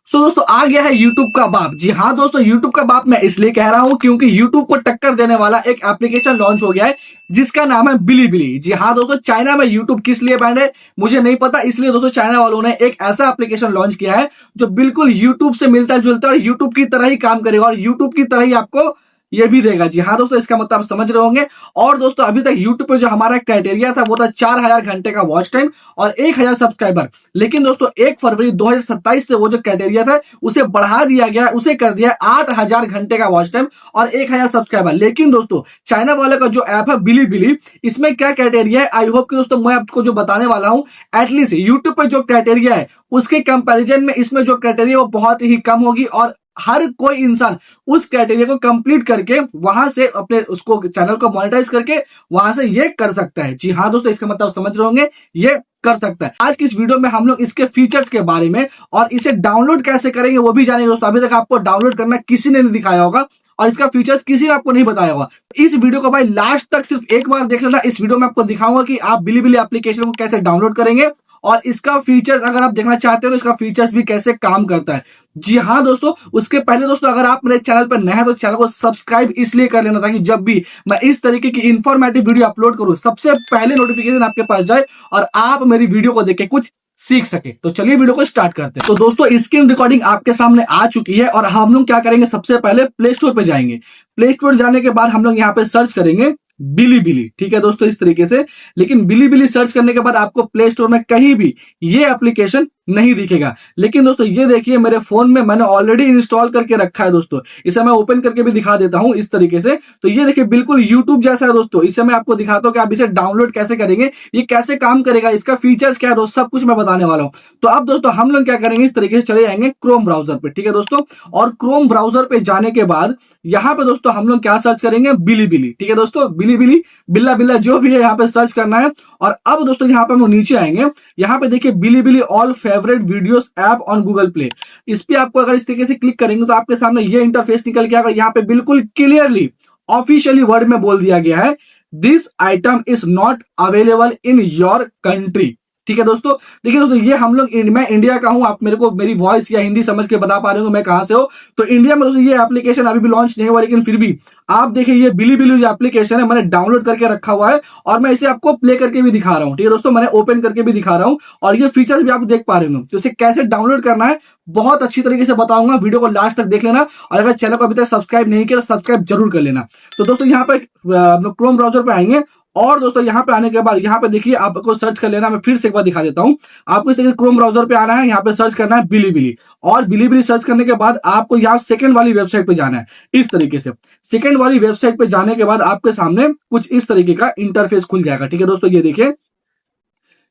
दोस्तों आ गया है YouTube का बाप। जी हाँ दोस्तों, YouTube का बाप मैं इसलिए कह रहा हूं क्योंकि YouTube को टक्कर देने वाला एक एप्लीकेशन लॉन्च हो गया है जिसका नाम है बिलीबिली। जी हाँ दोस्तों, चाइना में YouTube किस लिए बैंड है मुझे नहीं पता, इसलिए दोस्तों चाइना वालों ने एक ऐसा एप्लीकेशन लॉन्च किया है जो बिल्कुल YouTube से मिलता जुलता और YouTube की तरह ही काम करेगा और YouTube की तरह ही आपको ये भी देगा। जी हाँ दोस्तों, इसका मतलब आप समझ रहे होंगे। और दोस्तों अभी तक YouTube पे जो हमारा क्राइटेरिया था वो था 4000 घंटे का वॉच टाइम और 1000 सब्सक्राइबर। लेकिन दोस्तों 1 फरवरी 2027 से वो जो क्राइटेरिया था उसे बढ़ा दिया गया, उसे कर दिया 8000 घंटे का वॉच टाइम और 1000 सब्सक्राइबर। लेकिन दोस्तों चाइना वाले का जो ऐप है बिलीबिली, इसमें क्या क्राइटेरिया है, आई होप कि दोस्तों मैं आपको जो बताने वाला हूं एटलीस्ट यूट्यूब पे जो क्राइटेरिया है उसके कंपैरिजन में इसमें जो क्राइटेरिया वो बहुत ही कम होगी और हर कोई इंसान उस क्राइटेरिया को कंप्लीट करके वहां से अपने उसको चैनल को मोनेटाइज करके वहां से ये कर सकता है। जी हाँ दोस्तों, इसका मतलब समझ रहे होंगे, ये कर सकता है। आज की इस वीडियो में हम लोग इसके फीचर्स के बारे में और इसे डाउनलोड कैसे करेंगे वो भी जानेंगे। दोस्तों अभी तक आपको डाउनलोड करना किसी ने नहीं दिखाया होगा और इसका फीचर्स किसी ने आपको नहीं बताया होगा। इस वीडियो को भाई लास्ट तक सिर्फ एक बार देख लेना। इस वीडियो में आपको दिखाऊंगा कि आप बिलीबिली एप्लीकेशन को कैसे डाउनलोड करेंगे और इसका फीचर्स अगर आप देखना चाहते हो तो इसका फीचर्स भी कैसे काम करता है। जी हाँ दोस्तों, उसके पहले दोस्तों अगर आप मेरे चैनल पर नए हैं तो चैनल को सब्सक्राइब इसलिए कर लेना ताकि जब भी मैं इस तरीके की इंफॉर्मेटिव वीडियो अपलोड करूं सबसे पहले नोटिफिकेशन आपके पास जाए और आप मेरी वीडियो को देख के कुछ सीख सके। तो चलिए वीडियो को स्टार्ट करते हैं। तो दोस्तों स्क्रीन रिकॉर्डिंग आपके सामने आ चुकी है और हम लोग क्या करेंगे, सबसे पहले प्ले स्टोर पे जाएंगे। प्ले स्टोर जाने के बाद हम लोग यहाँ पे सर्च करेंगे बिलीबिली। ठीक है दोस्तों, इस तरीके से। लेकिन बिलीबिली सर्च करने के बाद आपको प्ले स्टोर में कहीं भी ये एप्लीकेशन नहीं दिखेगा। लेकिन दोस्तों ये देखिए मेरे फोन में मैंने ऑलरेडी इंस्टॉल करके रखा है। दोस्तों इसे मैं ओपन करके भी दिखा देता हूं इस तरीके से। तो ये देखिए बिल्कुल YouTube जैसा है दोस्तों। इसे मैं आपको दिखाता हूं कि आप इसे डाउनलोड कैसे करेंगे, ये कैसे काम करेगा, इसका फीचर्स क्या है दोस्तों, सब कुछ मैं बताने वाला हूं। तो अब दोस्तों हम लोग क्या करेंगे, इस तरीके से चले जाएंगे क्रोम ब्राउजर पे। ठीक है दोस्तों, और क्रोम ब्राउजर पे जाने के बाद यहाँ पे दोस्तों हम लोग क्या सर्च करेंगे, बिलीबिली। ठीक है दोस्तों, बिलीबिली, बिल्ला बिल्ला जो भी है यहाँ पे सर्च करना है। और अब दोस्तों यहाँ पे हम नीचे आएंगे, यहाँ पे देखिए Bilibili all favourite videos app on Google Play. इस पे आपको अगर इस तरीके से क्लिक करेंगे तो आपके सामने ये इंटरफेस निकल के आएगा। यहाँ पे बिल्कुल क्लियरली ऑफिशियली वर्ड में बोल दिया गया है, this item is not available in your country. ठीक है दोस्तों, देखिए दोस्तों ये हम लोग मैं इंडिया का हूं, आप मेरे को मेरी वॉइस या हिंदी समझ के बता पा रहे हो मैं कहां से हो। तो इंडिया में दोस्तों ये एप्लीकेशन अभी भी लॉन्च नहीं हुआ, लेकिन फिर भी आप देखिए ये बिलीबिली जो एप्लीकेशन है मैंने डाउनलोड करके रखा हुआ है और मैं इसे आपको प्ले करके भी दिखा रहा हूं। ठीक है दोस्तों, मैंने ओपन करके भी दिखा रहा हूं और ये फीचर्स भी आप देख पा रहे हो। तो इसे कैसे डाउनलोड करना है बहुत अच्छी तरीके से बताऊंगा, वीडियो को लास्ट तक देख लेना। और अगर चैनल को अभी तक सब्सक्राइब नहीं किया तो सब्सक्राइब जरूर कर लेना। तो दोस्तों यहाँ पे क्रोम ब्राउजर पे आएंगे और दोस्तों यहाँ पे आने के बाद यहाँ पे देखिए आपको सर्च कर लेना। मैं फिर से एक बार दिखा देता हूँ आपको। इस तरीके क्रोम ब्राउजर पे आना है, यहाँ पे सर्च करना है बिलीबिली और बिलीबिली सर्च करने के बाद आपको यहाँ सेकंड वाली वेबसाइट पे जाना है। इस तरीके से सेकंड वाली वेबसाइट पे जाने के बाद आपके सामने कुछ इस तरीके का इंटरफेस खुल जाएगा। ठीक है दोस्तों, ये देखिए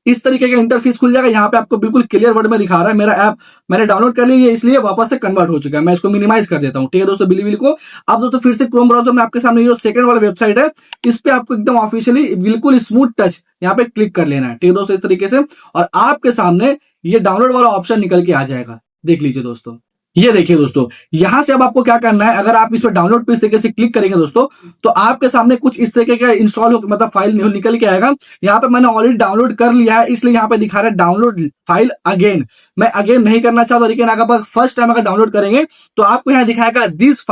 इस तरीके का इंटरफेस खुल जाएगा। यहाँ पे आपको बिल्कुल क्लियर वर्ड में दिखा रहा है मेरा ऐप मैंने डाउनलोड कर लिया, इसलिए वापस से कन्वर्ट हो चुका है। मैं इसको मिनिमाइज कर देता हूँ। ठीक है दोस्तों, बिलीबिली को अब दोस्तों फिर से क्रोम ब्राउजर में आपके सामने जो सेकंड वाला वेबसाइट है इस पे आपको एकदम ऑफिशियली बिल्कुल स्मूथ टच यहाँ पे क्लिक कर लेना है। ठीक है दोस्तों, इस तरीके से और आपके सामने ये डाउनलोड वाला ऑप्शन निकल के आ जाएगा। देख लीजिए दोस्तों, ये देखिए दोस्तों यहां से अब आपको क्या करना है, अगर आप इस पर डाउनलोड पे इस तरीके से क्लिक करेंगे दोस्तों तो आपके सामने कुछ इस तरीके का इंस्टॉल हो मतलब फाइल निकल के आएगा। यहाँ पे मैंने ऑलरेडी डाउनलोड कर लिया है इसलिए यहाँ पे दिखा रहा है डाउनलोड फाइल अगेन। मैं अगेन नहीं करना चाहता, लेकिन अगर फर्स्ट टाइम अगर डाउनलोड करेंगे तो आपको यहाँ दिखाएगा दिस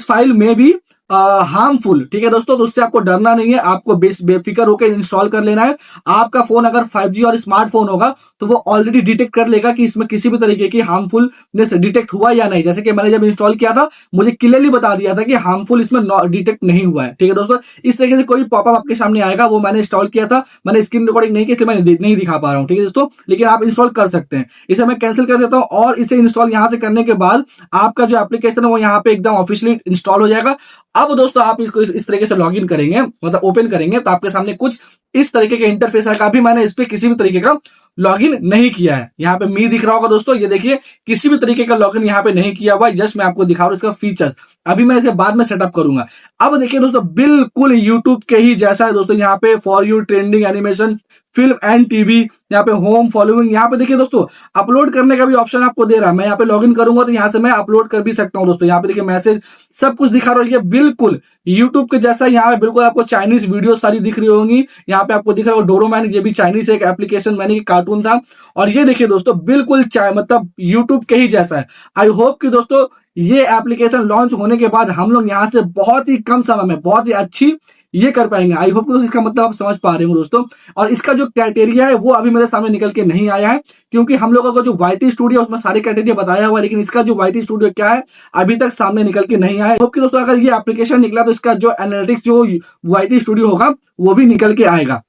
फाइल में भी हार्मफुल। ठीक है दोस्तों, तो उससे आपको डरना नहीं है, आपको बेफिक्र होकर इंस्टॉल कर लेना है। आपका फोन अगर 5G और स्मार्टफोन होगा तो वो ऑलरेडी डिटेक्ट कर लेगा कि इसमें किसी भी तरीके की हार्मफुलनेस डिटेक्ट हुआ या नहीं। जैसे कि मैंने जब इंस्टॉल किया था मुझे क्लियरली बता दिया था कि हार्मफुल इसमें डिटेक्ट नहीं हुआ है। ठीक है दोस्तों, इस तरीके से कोई पॉपअप आपके सामने आएगा, वो मैंने इंस्टॉल किया था, मैंने स्क्रीन रिकॉर्डिंग नहीं की इसलिए मैं नहीं दिखा पा रहा हूँ। ठीक है दोस्तों, लेकिन आप इंस्टॉल कर सकते हैं। इसे मैं कैंसिल कर देता हूँ और इसे इंस्टॉल यहां से करने के बाद आपका जो एप्लीकेशन है वो यहाँ पे एकदम ऑफिशियली इंस्टॉल हो जाएगा। अब दोस्तों आप इसको इस तरीके से लॉगिन करेंगे मतलब ओपन करेंगे तो आपके सामने कुछ इस तरीके का इंटरफेस आएगा। अभी मैंने इस पे किसी भी तरीके का लॉगिन नहीं किया है। यहाँ पे मी दिख रहा होगा दोस्तों, ये देखिए किसी भी तरीके का लॉगिन यहाँ पे नहीं किया हुआ है, जस्ट मैं आपको दिखा रहा हूँ इसका फीचर्स। अभी मैं इसे बाद में सेटअप करूंगा। अब देखिए दोस्तों बिल्कुल यूट्यूब के ही जैसा है दोस्तों। यहाँ पे for you, trending, animation, film and TV, यहाँ पे होम, फॉलोइंग, यहाँ पे देखिए दोस्तों अपलोड करने का भी ऑप्शन आपको दे रहा है। मैं यहाँ पे लॉगिन करूंगा तो यहाँ से मैं अपलोड कर भी सकता हूँ दोस्तों। यहाँ पे देखिए मैसेज सब कुछ दिखा रहा है, ये बिल्कुल यूट्यूब के जैसा यहाँ पे बिल्कुल आपको चाइनीज वीडियो सारी दिख रही होंगी। यहाँ पे आपको दिख रहा है डोरोमैन, ये भी चाइनीज एक एप्लीकेशन मैंने कार्टून था। और ये देखिए दोस्तों बिल्कुल मतलब यूट्यूब के ही जैसा है। आई होप कि दोस्तों ये एप्लीकेशन लॉन्च होने के बाद हम लोग यहाँ से बहुत ही कम समय में बहुत ही अच्छी ये कर पाएंगे। आई होप कि इसका मतलब आप समझ पा रहे हो दोस्तों। और इसका जो क्राइटेरिया है वो अभी मेरे सामने निकल के नहीं आया है, क्योंकि हम लोगों का जो वाईटी स्टूडियो उसमें सारे क्राइटेरिया बताया हुआ है, लेकिन इसका जो वाईटी स्टूडियो क्या है अभी तक सामने निकल के नहीं आया। होप कि दोस्तों अगर ये एप्लीकेशन निकला तो इसका जो एनालिटिक्स जो वाईटी स्टूडियो होगा वो भी निकल के आएगा।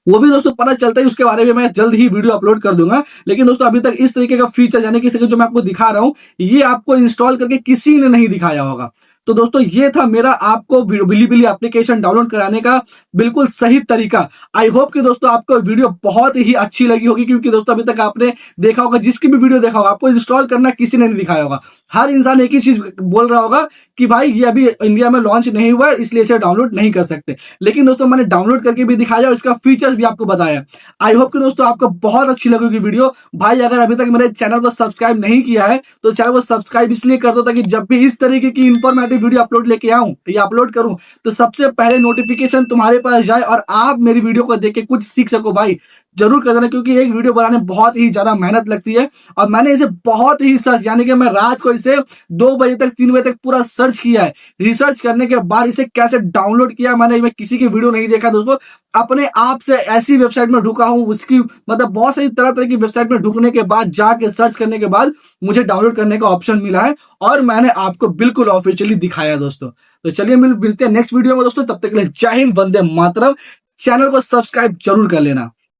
वो भी दोस्तों पता चलता है, उसके बारे में मैं जल्द ही वीडियो अपलोड कर दूंगा। लेकिन दोस्तों अभी तक इस तरीके का फीचर यानी कि जो मैं आपको दिखा रहा हूं ये आपको इंस्टॉल करके किसी ने नहीं दिखाया होगा। तो दोस्तों ये था मेरा आपको बिलीबिली एप्लीकेशन डाउनलोड कराने का बिल्कुल सही तरीका। आई होप कि दोस्तों आपको वीडियो बहुत ही अच्छी लगी होगी, क्योंकि दोस्तों अभी तक आपने देखा होगा, जिसकी भी वीडियो देखा होगा आपको इंस्टॉल करना किसी ने नहीं दिखाया होगा। हर इंसान एक ही चीज बोल रहा होगा कि भाई ये अभी इंडिया में लॉन्च नहीं हुआ है इसलिए इसे डाउनलोड नहीं कर सकते। लेकिन दोस्तों मैंने डाउनलोड करके भी दिखाया और इसका फीचर्स भी आपको बताया। आई होप कि दोस्तों आपको बहुत अच्छी लगेगी वीडियो। भाई अगर अभी तक मेरे चैनल को सब्सक्राइब नहीं किया है तो चैनल को सब्सक्राइब इसलिए कर दो ताकि जब भी इस तरीके की इंफॉर्मेटिव वीडियो अपलोड लेके आऊं या अपलोड करूं तो सबसे पहले नोटिफिकेशन तुम्हारे पास जाए और आप मेरी वीडियो को देख के कुछ सीख सको। भाई जरूर कर देना, क्योंकि एक वीडियो बनाने में बहुत ही ज्यादा मेहनत लगती है। और मैंने इसे बहुत ही सर्च यानी कि मैं रात को इसे 2 बजे तक 3 बजे तक पूरा सर्च किया है। रिसर्च करने के बाद इसे कैसे डाउनलोड किया मैं किसी की वीडियो नहीं देखा दोस्तों, अपने आप से ऐसी वेबसाइट में ढुका हूं, उसकी मतलब बहुत सारी तरह तरह की वेबसाइट में ढुकने के बाद जाके सर्च करने के बाद मुझे डाउनलोड करने का ऑप्शन मिला है और मैंने आपको बिल्कुल ऑफिशियली दिखाया दोस्तों। तो चलिए मिलते हैं नेक्स्ट वीडियो में दोस्तों, तब तक के लिए जय हिंद, वंदे मातरम। चैनल को सब्सक्राइब जरूर कर लेना।